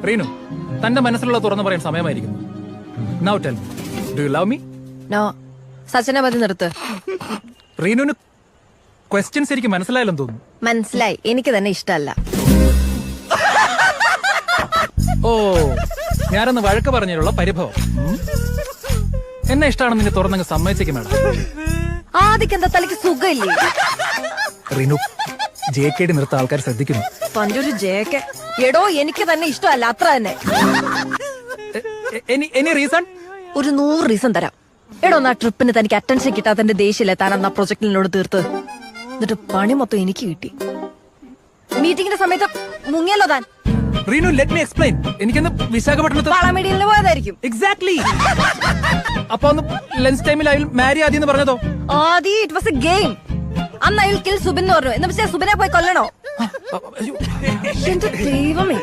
റീനു, തന്റെ മനസ്സിലുള്ള തുറന്നു പറയാൻ സമയമായിരിക്കുന്നു. Now tell me, do you love me? No. സച്ചിനെ മതി നിർത്ത്. റീനുവിന് ക്വസ്റ്റ്യൻസ് എനിക്ക് മനസ്സിലായാലും തോന്നുന്നു. മനസ്സിലായി, എനിക്ക് തന്നെ ഇഷ്ടമല്ല. ഓ, ഞാനൊന്ന് വഴക്ക് പറഞ്ഞതിലുള്ള പരിഭവം. എന്നെ ഇഷ്ടമാണെന്ന് നിന്നെ തുറന്നങ്ങ് സമ്മതിച്ചേക്കും മേഡം. ആദ്യം എന്താ തലയ്ക്ക് സുഖമില്ലേ? റീനു, JKD നിർത്ത ആൾക്കാർ ശ്രദ്ധിക്കുന്നു. തന്റെ ഒരു ജേക്കെ. എടോ, എനിക്ക് തന്നെ ഇഷ്ടമല്ല, അത്ര തന്നെ. Any reason? ഒരു 100 റീസൺ തരാം. എടോ, ആ ട്രിപ്പിന് തനിക്ക് അറ്റൻഷൻ കിട്ടാത്തതിന്റെ ദേഷ്യല്ലേ താൻ അന്ന് ആ പ്രൊജക്ടിനോട് തീർത്ത്. എന്നിട്ട് പണി മൊത്തം എനിക്ക് കിട്ടി. മീറ്റിംഗിന്റെ സമയത്ത് മുങ്ങിയല്ലോ താൻ. Reenu, let me explain. എനിക്കൊന്ന് വിശാഖപട്ടണത്ത് വളമീഡിയലിന് പോയതായിരിക്കും. എക്സാക്ട്ലി. അപ്പൊ ഒന്ന് ലഞ്ച് ടൈമിൽ അയാൾ മാരി ആദ്യം പറഞ്ഞതോ? ആദ്യം ഇറ്റ് വാസ് എ ഗെയിം. അന്ന് അയാൾ കിൽ സുബിൻ എന്ന് പറഞ്ഞു. എന്ന് വെച്ചാൽ സുബിനെ പോയി കൊല്ലണോ? എന്റെ ദൈവമേ,